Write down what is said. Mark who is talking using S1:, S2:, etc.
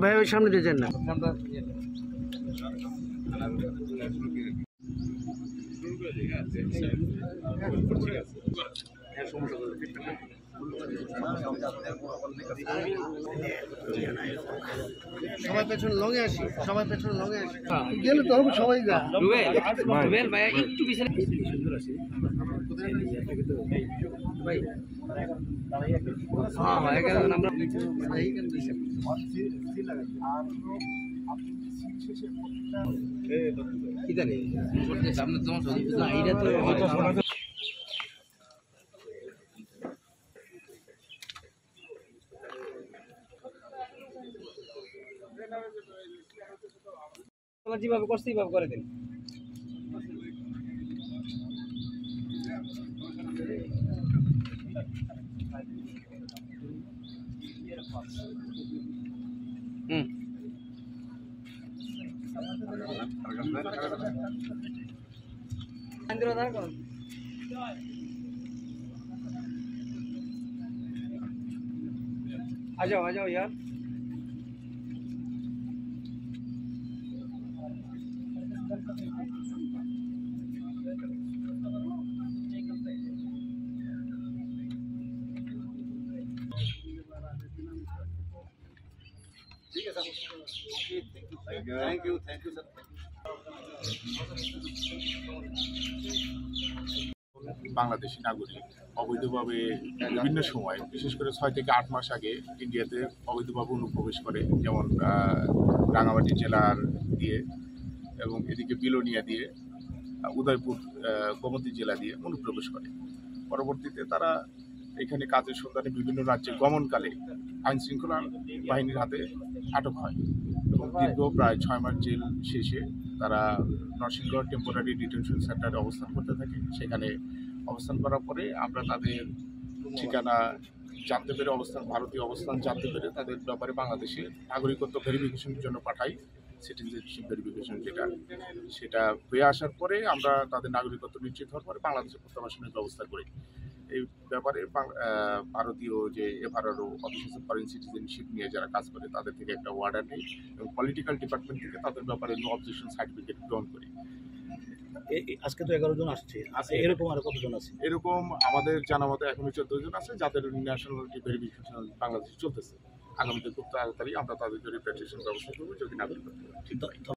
S1: ভাই ওই সামনে দিয়ে যান না। সবাই পেছনে লঙে আসি, সবাই পেছনে লঙে আসি, গেলে তো হবে সবাই যা। রুবেল ভাই একটু পিছনে সুন্দর আছে ভাই। হ্যাঁ হ্যাঁ এখানে আমরা কি জানি সামনে তোমার না এটা তো যেভাবে করছে এইভাবে করে দিন। आ जाओ यार। ठीक है sir, thank you sir.
S2: Bangladeshi নাগরিক অবৈধভাবে বিভিন্ন সময়, বিশেষ করে 6 থেকে 8 মাস আগে ইন্ডিয়াতে অবৈধভাবে অনুপ্রবেশ করে, যেমন রাঙামাটি জেলার দিয়ে এবং এদিকে বিলোনিয়া দিয়ে, উদয়পুর গোমতী জেলা দিয়ে অনুপ্রবেশ করে। পরবর্তীতে তারা এখানে কাজের সন্ধানে বিভিন্ন রাজ্যে গমনকালে আইনশৃঙ্খলা বাহিনীর হাতে আটক হয় এবং দীর্ঘ প্রায় 6 মাস জেল শেষে তারা নরসিংগড় টেম্পোরারি ডিটেনশন সেন্টারে অবস্থান করতে থাকে। সেখানে অবস্থান করার পরে আমরা তাদের ঠিকানা জানতে পেরে, ভারতীয় অবস্থান জানতে পেরে তাদের ব্যাপারে বাংলাদেশে নাগরিকত্ব ভেরিফিকেশনের জন্য পাঠাই। সিটিজেনশিপ ভেরিফিকেশন সেটা হয়ে আসার পরে আমরা তাদের নাগরিকত্ব নিশ্চিত হওয়ার পরে বাংলাদেশে প্রত্যাবাসনের ব্যবস্থা করি। এই ব্যাপারে ভারতীয় যে FRO office of foreign citizenship নিয়ে যারা কাজ করে তাদের থেকে একটা অর্ডার নেই এবং পলিটিক্যাল ডিপার্টমেন্ট থেকে তাদের ব্যাপারে নো অবজেকশন সার্টিফিকেট গ্রহণ করি।
S1: আজকে তো 11 জন আসছে, এরকম আর কতজন আছে?
S2: এরকম আমাদের জানা মতো এখনো 14 জন আছে যাদের ন্যাশনালিটি ভেরিফিকেশন বাংলাদেশে চলতেছে। আগামীতে খুব তাড়াতাড়ি আমরা তাদের জন্য রিপ্যাট্রিয়েশন ব্যবস্থা করবো যদি নাগরিকত্ব।